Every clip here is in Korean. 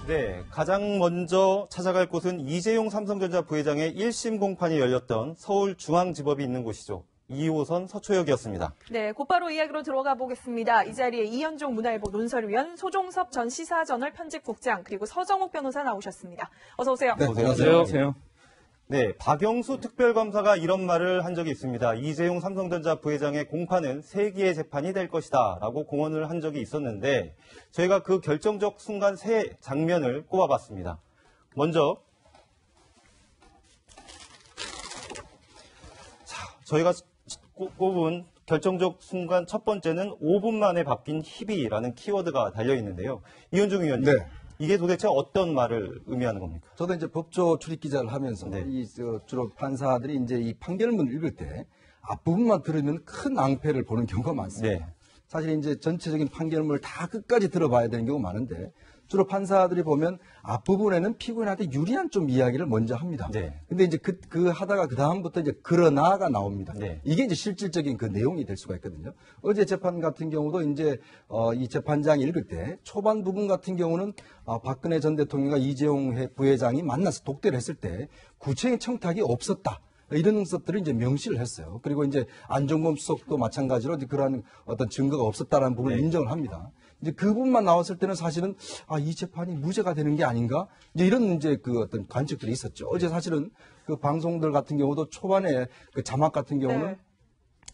네, 가장 먼저 찾아갈 곳은 이재용 삼성전자 부회장의 1심 공판이 열렸던 서울중앙지법이 있는 곳이죠. 2호선 서초역이었습니다. 네, 곧바로 이야기로 들어가 보겠습니다. 이 자리에 이현종 문화일보 논설위원, 소종섭 전 시사저널 편집국장, 그리고 서정욱 변호사 나오셨습니다. 어서 오세요. 네, 안녕하세요. 네, 박영수 특별검사가 이런 말을 한 적이 있습니다. 이재용 삼성전자 부회장의 공판은 세기의 재판이 될 것이다 라고 공언을 한 적이 있었는데 저희가 그 결정적 순간 세 장면을 꼽아봤습니다. 먼저 저희가 꼽은 결정적 순간 첫 번째는 5분 만에 바뀐 희비라는 키워드가 달려있는데요. 이현중 의원님. 네. 이게 도대체 어떤 말을 의미하는 겁니까? 저도 이제 법조 출입 기자를 하면서 네. 주로 판사들이 이제 이 판결문을 읽을 때 앞부분만 들으면 큰 낭패를 보는 경우가 많습니다. 네. 사실 이제 전체적인 판결문을 다 끝까지 들어봐야 되는 경우가 많은데 주로 판사들이 보면 앞부분에는 피고인한테 유리한 좀 이야기를 먼저 합니다. 네. 근데 이제 그 하다가 그 다음부터 이제 그러나가 나옵니다. 네. 이게 이제 실질적인 그 내용이 될 수가 있거든요. 어제 재판 같은 경우도 이제 이 재판장이 읽을 때 초반 부분 같은 경우는 박근혜 전 대통령과 이재용 부회장이 만나서 독대를 했을 때 구체적인 청탁이 없었다. 이런 것들을 이제 명시를 했어요. 그리고 이제 안종범 수석도 마찬가지로 그러한 어떤 증거가 없었다라는 부분을 네. 인정을 합니다. 이제 그 부분만 나왔을 때는 사실은 이 재판이 무죄가 되는 게 아닌가 이제 이런 이제 그 어떤 관측들이 있었죠. 어제 사실은 그 방송들 같은 경우도 초반에 그 자막 같은 경우는 네.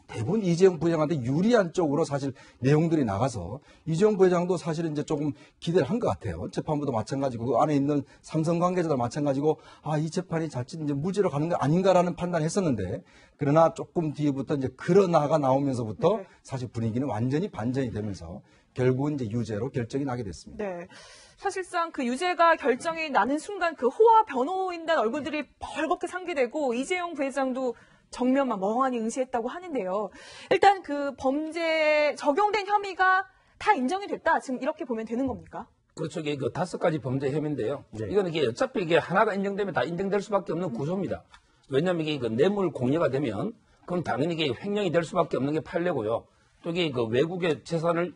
대부분 이재용 부회장한테 유리한 쪽으로 사실 내용들이 나가서 이재용 부회장도 사실은 이제 조금 기대를 한 것 같아요. 재판부도 마찬가지고 그 안에 있는 삼성 관계자도 마찬가지고 이 재판이 자칫 이제 무죄로 가는 거 아닌가라는 판단을 했었는데 그러나 조금 뒤부터 이제 그러나가 나오면서부터 네. 사실 분위기는 완전히 반전이 되면서 결국은 이제 유죄로 결정이 나게 됐습니다. 네. 사실상 그 유죄가 결정이 나는 순간 그 호화 변호인단 얼굴들이 벌겋게 상기되고 이재용 부회장도 정면만 멍하니 응시했다고 하는데요. 일단 그 범죄 적용된 혐의가 다 인정이 됐다. 지금 이렇게 보면 되는 겁니까? 그렇죠. 이게 그 5가지 범죄 혐의인데요. 네. 이거는 이게 어차피 이게 하나가 인정되면 다 인정될 수밖에 없는 구조입니다. 왜냐하면 이게 그 뇌물 공여가 되면 그럼 당연히 이게 횡령이 될 수밖에 없는 게 판례고요. 또 이게 그 외국의 재산을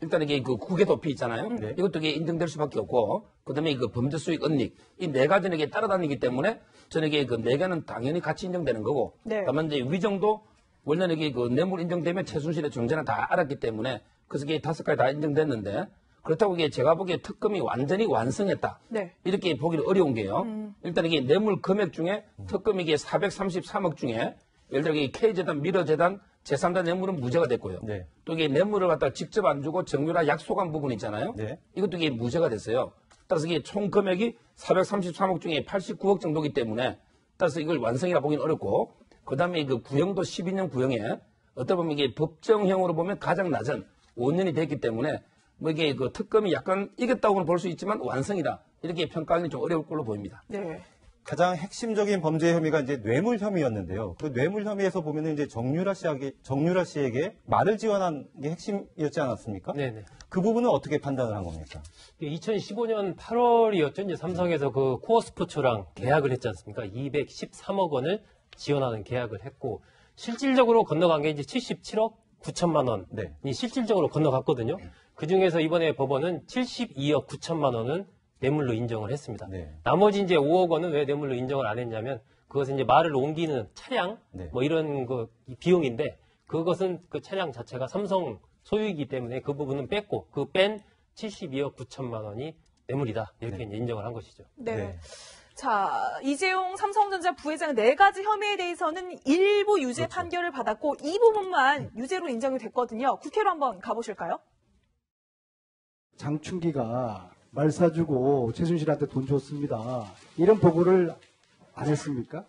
일단 이게 그 국외 도피 있잖아요. 네. 이것도 이게 인정될 수밖에 없고, 그다음에 그 범죄 수익 은닉 이 4가지는 이게 따라다니기 때문에 저는 이게 그 4개는 당연히 같이 인정되는 거고, 네. 다만 이제 위정도 원래는 이게 그 뇌물 인정되면 최순실의 존재는 다 알았기 때문에 그래서 이게 5가지 다 인정됐는데 그렇다고 이게 제가 보기에 특검이 완전히 완성했다. 네. 이렇게 보기는 어려운 게요. 일단 이게 뇌물 금액 중에 특검이 이게 433억 중에 예를 들어 이 K재단, 미러재단, 제3자 뇌물은 무죄가 됐고요. 네. 또 이게 뇌물을 갖다 직접 안 주고 정유라 약속한 부분 있잖아요. 네. 이것도 이게 무죄가 됐어요. 따라서 이게 총 금액이 433억 중에 89억 정도이기 때문에 따라서 이걸 완성이라 보기는 어렵고, 그 다음에 그 구형도 12년 구형에 어떻게 보면 이게 법정형으로 보면 가장 낮은 5년이 됐기 때문에 뭐 이게 그 특검이 약간 이겼다고는 볼 수 있지만 완성이다. 이렇게 평가하기는 좀 어려울 걸로 보입니다. 네. 가장 핵심적인 범죄 혐의가 이제 뇌물 혐의였는데요. 그 뇌물 혐의에서 보면은 이제 정유라 씨에게 말을 지원한 게 핵심이었지 않았습니까? 네네. 그 부분은 어떻게 판단을 한 겁니까? 2015년 8월이었죠. 이제 삼성에서 그 코어 스포츠랑 계약을 했지 않습니까? 213억 원을 지원하는 계약을 했고, 실질적으로 건너간 게 이제 77억 9천만 원이 네. 실질적으로 건너갔거든요. 그 중에서 이번에 법원은 72억 9천만 원은 뇌물로 인정을 했습니다. 네. 나머지 이제 5억 원은 왜 뇌물로 인정을 안 했냐면 그것은 이제 말을 옮기는 차량 네. 뭐 이런 거 비용인데 그것은 그 차량 자체가 삼성 소유이기 때문에 그 부분은 뺐고 그 뺀 72억 9천만 원이 뇌물이다. 이렇게 이제 인정을 한 것이죠. 네. 네. 자, 이재용 삼성전자 부회장 4가지 혐의에 대해서는 일부 유죄 그렇죠. 판결을 받았고 이 부분만 유죄로 인정이 됐거든요. 국회로 한번 가보실까요? 장충기가 말 사주고 최순실한테 돈 줬습니다. 이런 보고를 안 했습니까?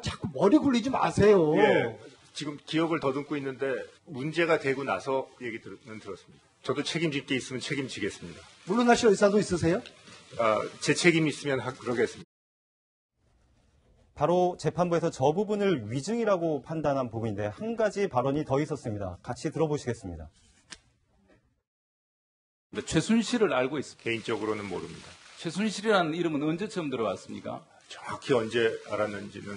자꾸 머리 굴리지 마세요. 예, 지금 기억을 더듬고 있는데 문제가 되고 나서 얘기는 들었습니다. 저도 책임질 게 있으면 책임지겠습니다. 물러나실 의사도 있으세요? 제 책임이 있으면 그러겠습니다. 바로 재판부에서 저 부분을 위증이라고 판단한 부분인데 한 가지 발언이 더 있었습니다. 같이 들어보시겠습니다. 최순실을 알고 있습니다. 개인적으로는 모릅니다. 최순실이라는 이름은 언제 처음 들어왔습니까? 정확히 언제 알았는지는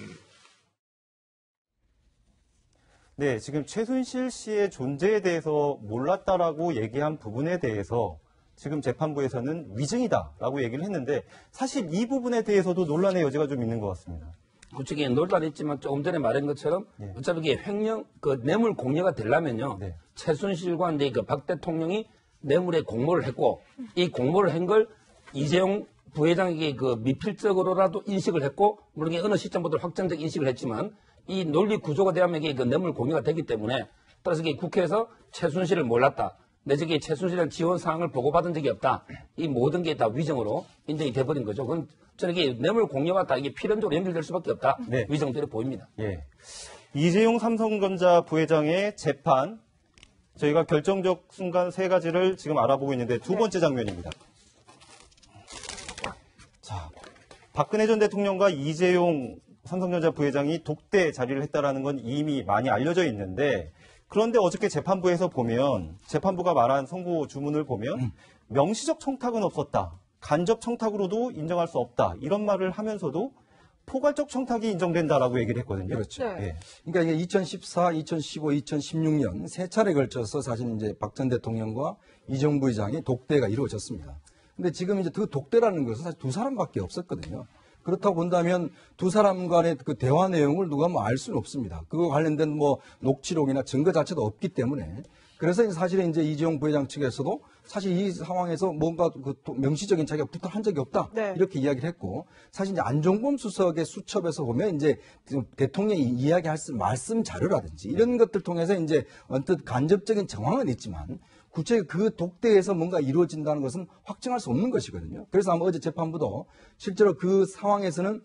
네, 지금 최순실 씨의 존재에 대해서 몰랐다라고 얘기한 부분에 대해서 지금 재판부에서는 위증이다라고 얘기를 했는데 사실 이 부분에 대해서도 논란의 여지가 좀 있는 것 같습니다. 그쪽에 논란이 있지만 조금 전에 말한 것처럼 네. 어차피 이게 횡령, 그 뇌물 공여가 되려면요. 네. 최순실과 이제 그 박 대통령이 뇌물에 공모를 했고 이 공모를 한 걸 이재용 부회장에게 그 미필적으로라도 인식을 했고 물론 이게 어느 시점부터 확정적 인식을 했지만 이 논리 구조가 되면 이게 그 뇌물 공여가 되기 때문에 따라서 이게 국회에서 최순실을 몰랐다. 내 적에 최순실이라는 지원 사항을 보고받은 적이 없다. 이 모든 게 다 위정으로 인정이 돼버린 거죠. 그건 저는 이게 뇌물 공여가 다 이게 필연적으로 연결될 수밖에 없다. 네. 위정대로 보입니다. 예. 이재용 삼성전자 부회장의 재판, 저희가 결정적 순간 세 가지를 지금 알아보고 있는데 두 번째 장면입니다. 자, 박근혜 전 대통령과 이재용 삼성전자 부회장이 독대 자리를 했다라는 건 이미 많이 알려져 있는데 그런데 어저께 재판부에서 보면 재판부가 말한 선고 주문을 보면 명시적 청탁은 없었다. 간접 청탁으로도 인정할 수 없다. 이런 말을 하면서도 포괄적 청탁이 인정된다라고 얘기를 했거든요. 그렇죠. 네. 예. 그러니까 이게 2014, 2015, 2016년 세 차례 걸쳐서 사실 이제 박 전 대통령과 이재용 부회장의 독대가 이루어졌습니다. 근데 지금 이제 그 독대라는 것은 사실 두 사람밖에 없었거든요. 그렇다고 본다면 두 사람 간의 그 대화 내용을 누가 뭐 알 수는 없습니다. 그거 관련된 뭐 녹취록이나 증거 자체도 없기 때문에 그래서 사실은 이제 이재용 부회장 측에서도 사실 이 상황에서 뭔가 그 명시적인 자기가 부탁한 적이 없다. 네. 이렇게 이야기를 했고 사실 이제 안종범 수석의 수첩에서 보면 이제 대통령이 이야기할 말씀 자료라든지 이런 것들 통해서 이제 언뜻 간접적인 정황은 있지만 구체 그 독대에서 뭔가 이루어진다는 것은 확정할 수 없는 것이거든요. 그래서 아마 어제 재판부도 실제로 그 상황에서는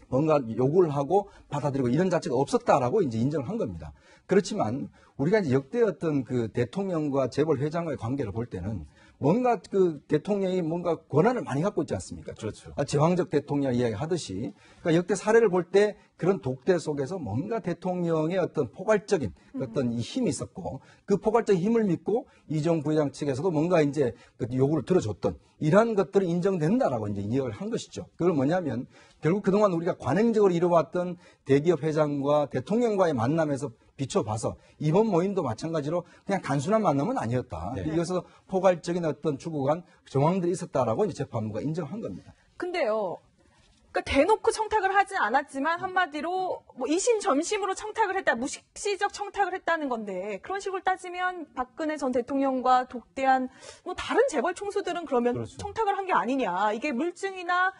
뭔가 요구를 하고 받아들이고 이런 자체가 없었다라고 이제 인정을 한 겁니다. 그렇지만 우리가 이제 역대 어떤 그 대통령과 재벌 회장과의 관계를 볼 때는 뭔가 그 대통령이 뭔가 권한을 많이 갖고 있지 않습니까? 그렇죠. 제왕적 대통령 이야기 하듯이 그러니까 역대 사례를 볼 때 그런 독대 속에서 뭔가 대통령의 어떤 포괄적인 어떤 이 힘이 있었고 그 포괄적인 힘을 믿고 이재용 부회장 측에서도 뭔가 이제 그 요구를 들어줬던 이러한 것들이 인정된다라고 이제 이야기를 한 것이죠. 그건 뭐냐면 결국 그동안 우리가 관행적으로 이루어왔던 대기업 회장과 대통령과의 만남에서 비춰봐서 이번 모임도 마찬가지로 그냥 단순한 만남은 아니었다. 네. 이것에서 포괄적인 어떤 주고간 정황들이 있었다라고 이제 재판부가 인정한 겁니다. 근데요. 그러니까 대놓고 청탁을 하진 않았지만 한마디로 뭐 이심 점심으로 청탁을 했다, 무식시적 청탁을 했다는 건데 그런 식으로 따지면 박근혜 전 대통령과 독대한 뭐 다른 재벌 총수들은 그러면 그렇죠. 청탁을 한 게 아니냐, 이게 물증이나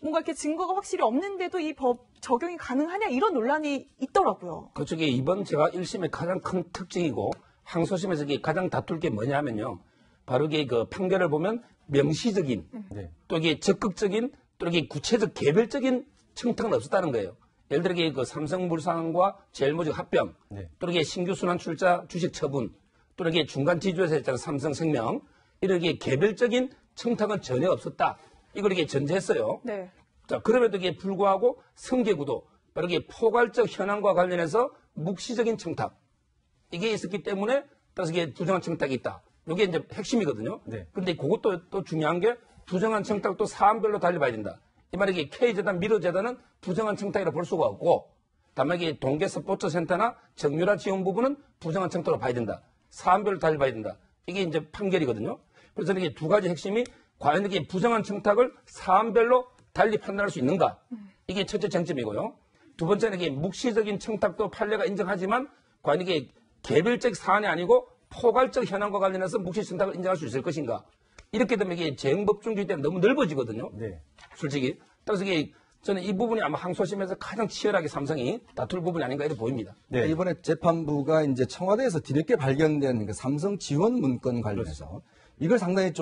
뭔가 이렇게 증거가 확실히 없는데도 이 법 적용이 가능하냐 이런 논란이 있더라고요. 그쪽에 이번 제가 1심의 가장 큰 특징이고 항소심에서 이게 가장 다툴 게 뭐냐면요. 바로 이게 그 판결을 보면 명시적인 네. 또 이게 적극적인 또 이게 구체적 개별적인 청탁은 없었다는 거예요. 예를 들어 이게 그 삼성물산과 제일모직 합병, 네. 또 이게 신규 순환 출자 주식 처분, 또 이게 중간 지주회사 있잖아요. 삼성생명 이렇게 개별적인 청탁은 전혀 없었다. 이걸 이렇게 전제했어요. 네. 자, 그럼에도 이게 불구하고 성계구도 바로 이게 포괄적 현황과 관련해서 묵시적인 청탁 이게 있었기 때문에 따라서 이게 부정한 청탁이 있다. 이게 이제 핵심이거든요. 네. 그런데 그것도 또 중요한 게 부정한 청탁도 사안별로 달리 봐야 된다. 이 말이 이게 K재단, 미르재단은 부정한 청탁이라 볼 수가 없고 다만 이게 동계 스포츠센터나 정유라 지원 부분은 부정한 청탁으로 봐야 된다. 사안별로 달리 봐야 된다. 이게 이제 판결이거든요. 그래서 이게 두 가지 핵심이 과연 이게 부정한 청탁을 사안별로 달리 판단할 수 있는가? 이게 첫째 쟁점이고요. 두 번째는 이게 묵시적인 청탁도 판례가 인정하지만 과연 이게 개별적 사안이 아니고 포괄적 현황과 관련해서 묵시 청탁을 인정할 수 있을 것인가? 이렇게 되면 이게 재형법중주의 때는 너무 넓어지거든요. 네. 솔직히. 그래서 이게 저는 이 부분이 아마 항소심에서 가장 치열하게 삼성이 다툴 부분이 아닌가 이렇게 보입니다. 네. 이번에 재판부가 이제 청와대에서 뒤늦게 발견된 그 삼성 지원 문건 관련해서 이걸 상당히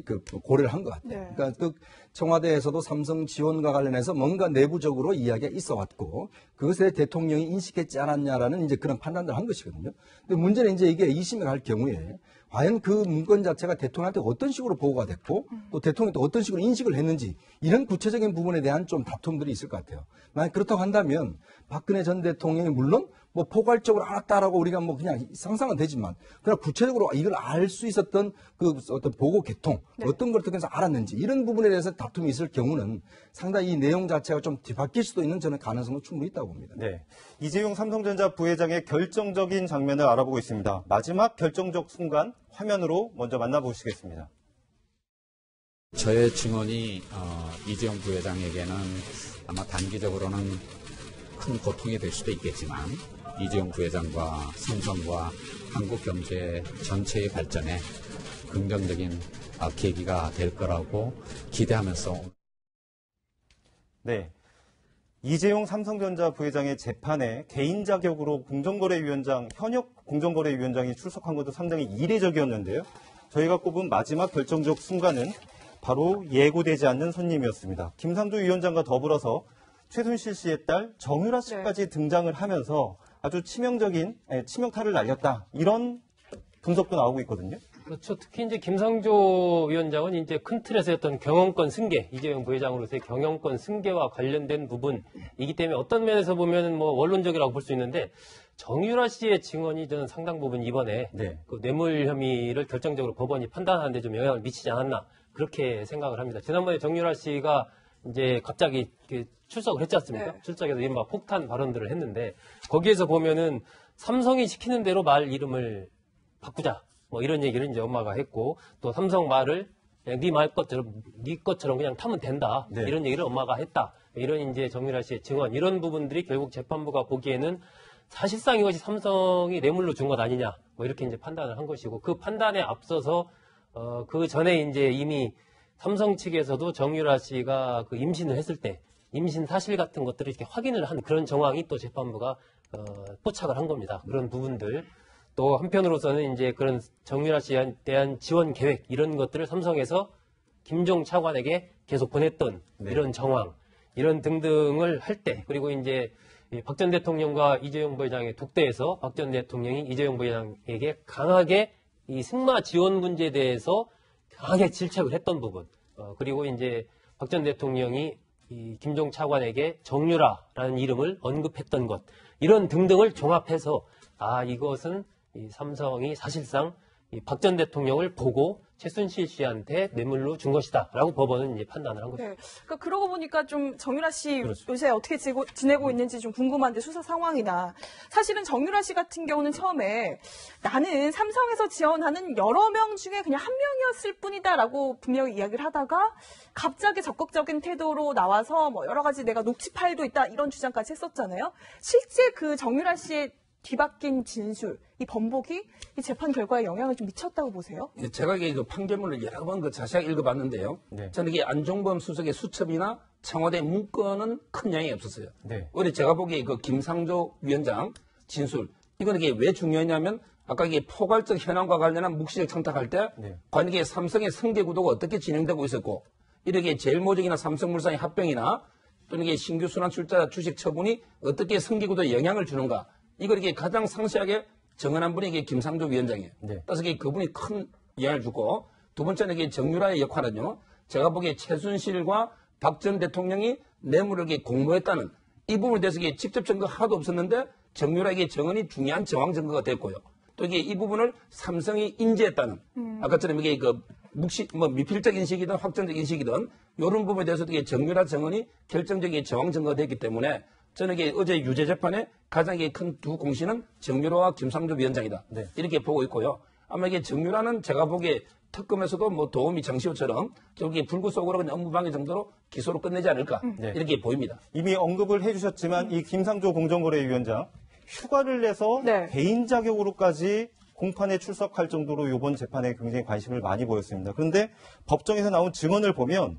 그 고려를 한 것 같아요. 네. 그러니까 그 청와대에서도 삼성 지원과 관련해서 뭔가 내부적으로 이야기가 있어 왔고 그것에 대통령이 인식했지 않았냐라는 이제 그런 판단을 한 것이거든요. 근데 문제는 이제 이게 2심에 갈 경우에 과연 그 문건 자체가 대통령한테 어떤 식으로 보고가 됐고 또 대통령이 또 어떤 식으로 인식을 했는지 이런 구체적인 부분에 대한 좀 다툼들이 있을 것 같아요. 만약 그렇다고 한다면 박근혜 전 대통령이 물론 뭐 포괄적으로 알았다라고 우리가 뭐 그냥 상상은 되지만 그러나 구체적으로 이걸 알 수 있었던 그 어떤 보고 계통 어떤 걸 통해서 알았는지 이런 부분에 대해서 다툼이 있을 경우는 상당히 이 내용 자체가 좀 뒤바뀔 수도 있는 저는 가능성은 충분히 있다고 봅니다. 네. 이재용 삼성전자 부회장의 결정적인 장면을 알아보고 있습니다. 마지막 결정적 순간 화면으로 먼저 만나보시겠습니다. 저의 증언이 이재용 부회장에게는 아마 단기적으로는 큰 고통이 될 수도 있겠지만 이재용 부회장과 삼성과 한국 경제 전체의 발전에 긍정적인 계기가 될 거라고 기대하면서. 네. 이재용 삼성전자 부회장의 재판에 개인 자격으로 공정거래위원장, 현역 공정거래위원장이 출석한 것도 상당히 이례적이었는데요. 저희가 꼽은 마지막 결정적 순간은 바로 예고되지 않는 손님이었습니다. 김상조 위원장과 더불어서 최순실 씨의 딸 정유라 씨까지 등장을 하면서 아주 치명타를 날렸다. 이런 분석도 나오고 있거든요. 그렇죠. 특히 이제 김상조 위원장은 이제 큰 틀에서 어떤 경영권 승계, 이재용 부회장으로서의 경영권 승계와 관련된 부분이기 때문에 어떤 면에서 보면 뭐 원론적이라고 볼 수 있는데 정유라 씨의 증언이 저는 상당 부분 이번에 그 뇌물 혐의를 결정적으로 법원이 판단하는 데 좀 영향을 미치지 않았나 그렇게 생각을 합니다. 지난번에 정유라 씨가 이제 갑자기 출석을 했지 않습니까? 네. 출석해서 이른바 폭탄 발언들을 했는데 거기에서 보면은 삼성이 시키는 대로 말 이름을 바꾸자. 뭐 이런 얘기를 이제 엄마가 했고 또 삼성 말을 네 것처럼 그냥 타면 된다. 이런 얘기를 엄마가 했다. 이런 이제 정유라 씨의 증언 이런 부분들이 결국 재판부가 보기에는 사실상 이것이 삼성이 뇌물로 준 것 아니냐. 뭐 이렇게 이제 판단을 한 것이고 그 판단에 앞서서 그 전에 이제 이미 삼성 측에서도 정유라 씨가 그 임신을 했을 때 임신 사실 같은 것들을 이렇게 확인을 한 그런 정황이 또 재판부가 포착을 한 겁니다. 그런 부분들. 또 한편으로서는 이제 그런 정유라 씨에 대한 지원 계획 이런 것들을 삼성에서 김종 차관에게 계속 보냈던 이런 정황 이런 등등을 할 때 그리고 이제 박 전 대통령과 이재용 부회장의 독대에서 박 전 대통령이 이재용 부회장에게 강하게 이 승마 지원 문제에 대해서 강하게 질책을 했던 부분 그리고 이제 박 전 대통령이 이 김종 차관에게 정유라라는 이름을 언급했던 것 이런 등등을 종합해서 이것은 이 삼성이 사실상 박 전 대통령을 보고 최순실 씨한테 뇌물로 준 것이다라고 법원은 이제 판단을 한 거죠. 네. 그러니까 그러고 보니까 좀 정유라 씨 그렇죠. 요새 어떻게 지내고 있는지 좀 궁금한데 수사 상황이나 사실은 정유라 씨 같은 경우는 처음에 나는 삼성에서 지원하는 여러 명 중에 그냥 한 명이었을 뿐이다라고 분명히 이야기를 하다가 갑자기 적극적인 태도로 나와서 뭐 여러 가지 내가 녹취 파일도 있다 이런 주장까지 했었잖아요. 실제 그 정유라 씨의 뒤바뀐 진술, 이 번복이 이 재판 결과에 영향을 좀 미쳤다고 보세요? 제가 그 판결문을 여러 번 자세하게 읽어봤는데요. 저는 이게 안종범 수석의 수첩이나 청와대 문건은 큰 영향이 없었어요. 오히려 제가 보기에 그 김상조 위원장 진술, 이건 이게 왜 중요했냐면 아까 이게 포괄적 현황과 관련한 묵시적 청탁할 때 과연 이게 삼성의 승계 구도가 어떻게 진행되고 있었고 이렇게 제일모직이나 삼성물산의 합병이나 또는 이게 신규 순환 출자 주식 처분이 어떻게 승계 구도에 영향을 주는가 이걸 이게 가장 상세하게 정언한 분이 이게 김상조 위원장이에요. 따라서 이게 그분이 큰 영향을 주고 두 번째는 이게 정유라의 역할은요. 제가 보기에 최순실과 박 전 대통령이 뇌물을 이렇게 공모했다는 이 부분에 대해서 이게 직접 증거 하나도 없었는데 정유라에게 정언이 중요한 정황 증거가 됐고요. 또 이게 이 부분을 삼성이 인지했다는 아까처럼 이게 그 미필적 인식이든 확정적 인식이든 이런 부분에 대해서도 이게 정유라 정언이 결정적인 정황 증거가 됐기 때문에 저는 이게 어제 유죄 재판에 가장 큰 두 공신은 정유라와 김상조 위원장이다. 이렇게 보고 있고요. 아마 이게 정유라는 제가 보기에 특검에서도 뭐 도우미 정시호처럼 저기 불구 속으로 그냥 업무방해 정도로 기소로 끝내지 않을까 이렇게 보입니다. 이미 언급을 해주셨지만 이 김상조 공정거래위원장 휴가를 내서 개인 자격으로까지 공판에 출석할 정도로 이번 재판에 굉장히 관심을 많이 보였습니다. 그런데 법정에서 나온 증언을 보면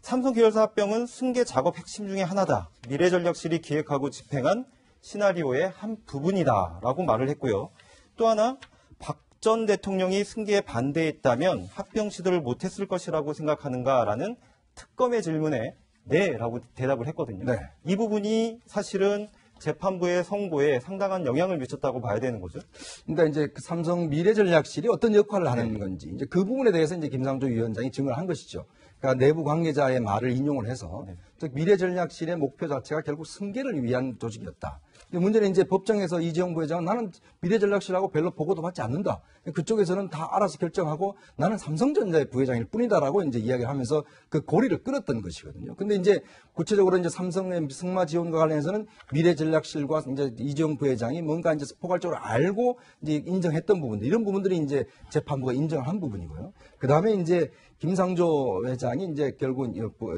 삼성 계열사 합병은 승계 작업 핵심 중에 하나다. 미래전략실이 기획하고 집행한 시나리오의 한 부분이다라고 말을 했고요. 또 하나 박 전 대통령이 승계에 반대했다면 합병 시도를 못했을 것이라고 생각하는가라는 특검의 질문에 네라고 대답을 했거든요. 이 부분이 사실은 재판부의 선고에 상당한 영향을 미쳤다고 봐야 되는 거죠. 그러니까 이제 그 삼성 미래전략실이 어떤 역할을 하는 건지 이제 그 부분에 대해서 이제 김상조 위원장이 증언을 한 것이죠. 그러니까 내부 관계자의 말을 인용을 해서 즉 미래전략실의 목표 자체가 결국 승계를 위한 조직이었다. 근데 문제는 이제 법정에서 이재용 부회장은 나는 미래전략실하고 별로 보고도 받지 않는다. 그쪽에서는 다 알아서 결정하고 나는 삼성전자의 부회장일 뿐이다라고 이제 이야기를 하면서 그 고리를 끊었던 것이거든요. 근데 이제 구체적으로 이제 삼성의 승마 지원과 관련해서는 미래전략실과 이제 이재용 부회장이 뭔가 이제 포괄적으로 알고 이제 인정했던 부분들, 이런 부분들이 이제 재판부가 인정을 한 부분이고요. 그 다음에 이제 김상조 회장이 이제 결국은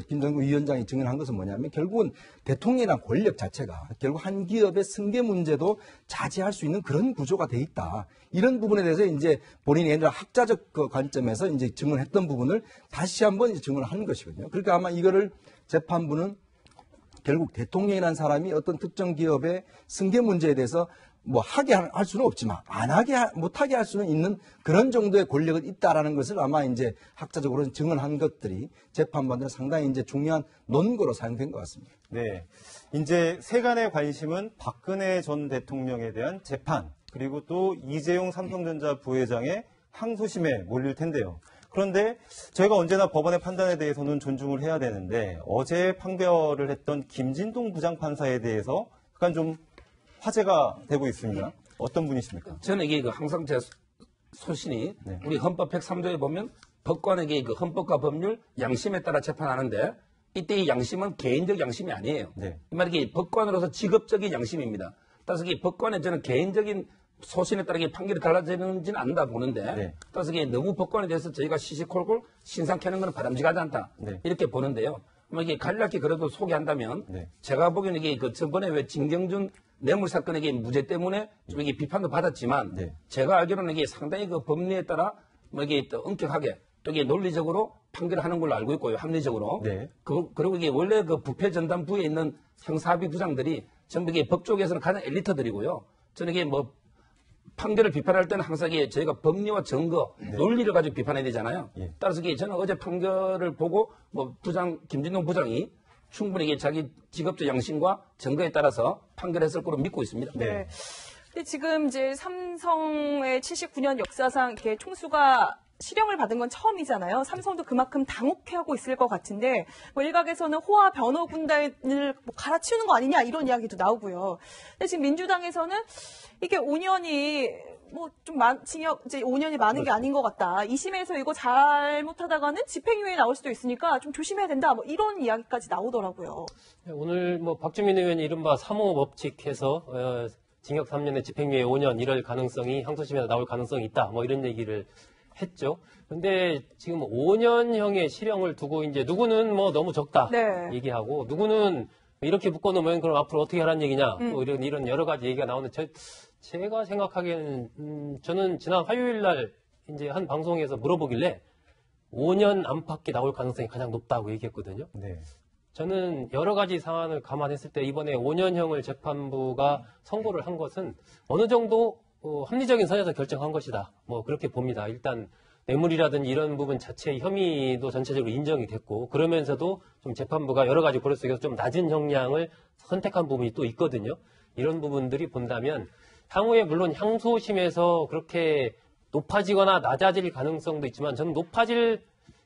김정구 위원장이 증언한 것은 뭐냐면 결국은 대통령이란 권력 자체가 결국 한 기업의 승계 문제도 자제할 수 있는 그런 구조가 돼 있다. 이런 부분에 대해서 이제 본인이 옛날 학자적 그 관점에서 이제 증언했던 부분을 다시 한번 이제 증언을 하는 것이거든요. 그러니까 아마 이거를 재판부는 결국 대통령이라는 사람이 어떤 특정 기업의 승계 문제에 대해서 뭐 하게 할 수는 없지만 못하게 할 수는 있는 그런 정도의 권력은 있다라는 것을 아마 이제 학자적으로 증언한 것들이 재판부한테는 상당히 이제 중요한 논거로 사용된 것 같습니다. 네. 이제 세간의 관심은 박근혜 전 대통령에 대한 재판, 그리고 또 이재용 삼성전자 부회장의 항소심에 몰릴 텐데요. 그런데 저희가 언제나 법원의 판단에 대해서는 존중을 해야 되는데 어제 판결을 했던 김진동 부장판사에 대해서 약간 좀 화제가 되고 있습니다. 어떤 분이십니까? 저는 이게 항상 제 소신이 우리 헌법 103조에 보면 법관에게 그 헌법과 법률, 양심에 따라 재판하는데 이때 이 양심은 개인적 양심이 아니에요. 네. 이 말이 법관으로서 직업적인 양심입니다. 따라서 이 법관의 저는 개인적인 소신에 따라 판결이 달라지는지는 않는다 보는데 네. 따라서 이게 너무 법관에 대해서 저희가 시시콜콜 신상 캐는 건 바람직하지 않다. 네. 이렇게 보는데요. 이게 간략히 그래도 소개한다면 네. 제가 보기에는 이게 그 전번에 왜 진경준 뇌물 사건에게 무죄 때문에 좀 이게 비판도 받았지만 네. 제가 알기로는 이게 상당히 그 법리에 따라 뭐 이게 또 엄격하게 또 이게 논리적으로 판결하는 걸로 알고 있고요. 합리적으로. 네. 그리고 이게 원래 그 부패 전담부에 있는 형사합의 부장들이 전부 이게 법 쪽에서는 가장 엘리트들이고요. 저는 이게 뭐 판결을 비판할 때는 항상 이게 저희가 법리와 증거, 논리를 가지고 비판해야 되잖아요. 예. 따라서 이게 저는 어제 판결을 보고 뭐 김진동 부장이 충분히 이게 자기 직업적 양심과 증거에 따라서 판결했을 거로 믿고 있습니다. 네. 근데 지금 이제 삼성의 79년 역사상 이렇게 총수가 실형을 받은 건 처음이잖아요. 삼성도 그만큼 당혹해하고 있을 것 같은데 뭐 일각에서는 호화 변호 군단을 뭐 갈아치우는 거 아니냐 이런 이야기도 나오고요. 근데 지금 민주당에서는 이게 5년이 뭐 좀 징역 이제 5년이 많은 게 아닌 것 같다. 2심에서 이거 잘못하다가는 집행유예 나올 수도 있으니까 좀 조심해야 된다. 뭐 이런 이야기까지 나오더라고요. 오늘 뭐 박주민 의원이 이른바 3호 법칙해서 징역 3년에 집행유예 5년 이럴 가능성이 항소심에서 나올 가능성이 있다. 뭐 이런 얘기를 했죠. 근데 지금 5년형의 실형을 두고 이제 누구는 뭐 너무 적다 네. 얘기하고 누구는 이렇게 묶어놓으면 그럼 앞으로 어떻게 하라는 얘기냐 뭐 이런 여러 가지 얘기가 나오는데 제가 생각하기에는 저는 지난 화요일 날 이제 한 방송에서 물어보길래 5년 안팎에 나올 가능성이 가장 높다고 얘기했거든요. 네. 저는 여러 가지 상황을 감안했을 때 이번에 5년형을 재판부가 선고를 한 것은 어느 정도 합리적인 선에서 결정한 것이다. 뭐 그렇게 봅니다. 일단 뇌물이라든지 이런 부분 자체의 혐의도 전체적으로 인정이 됐고 그러면서도 좀 재판부가 여러 가지 고려 속에서 좀 낮은 형량을 선택한 부분이 또 있거든요. 이런 부분들이 본다면 향후에 물론 항소심에서 그렇게 높아지거나 낮아질 가능성도 있지만 저는 높아질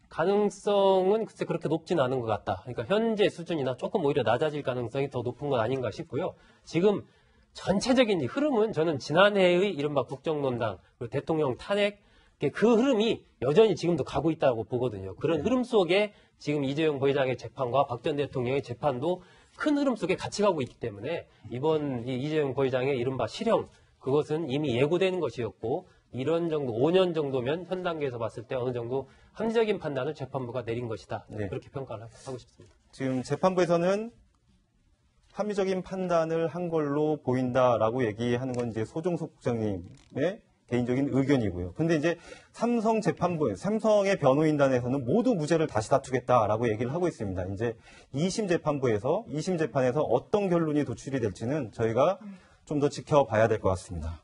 가능성은 글쎄 그렇게 높지는 않은 것 같다. 그러니까 현재 수준이나 조금 오히려 낮아질 가능성이 더 높은 건 아닌가 싶고요. 지금 전체적인 흐름은 저는 지난해의 이른바 국정농단, 그리고 대통령 탄핵, 그 흐름이 여전히 지금도 가고 있다고 보거든요. 그런 흐름 속에 지금 이재용 부회장의 재판과 박 전 대통령의 재판도 큰 흐름 속에 같이 가고 있기 때문에 이번 이재용 부회장의 이른바 실형, 그것은 이미 예고되는 것이었고 이런 정도 5년 정도면 현 단계에서 봤을 때 어느 정도 합리적인 판단을 재판부가 내린 것이다. 네. 그렇게 평가를 하고 싶습니다. 지금 재판부에서는 합리적인 판단을 한 걸로 보인다라고 얘기하는 건 이제 소종석 국장님의 개인적인 의견이고요. 근데 이제 삼성 재판부, 삼성의 변호인단에서는 모두 무죄를 다시 다투겠다라고 얘기를 하고 있습니다. 이제 2심 재판부에서 2심 재판에서 어떤 결론이 도출이 될지는 저희가 좀 더 지켜봐야 될 것 같습니다.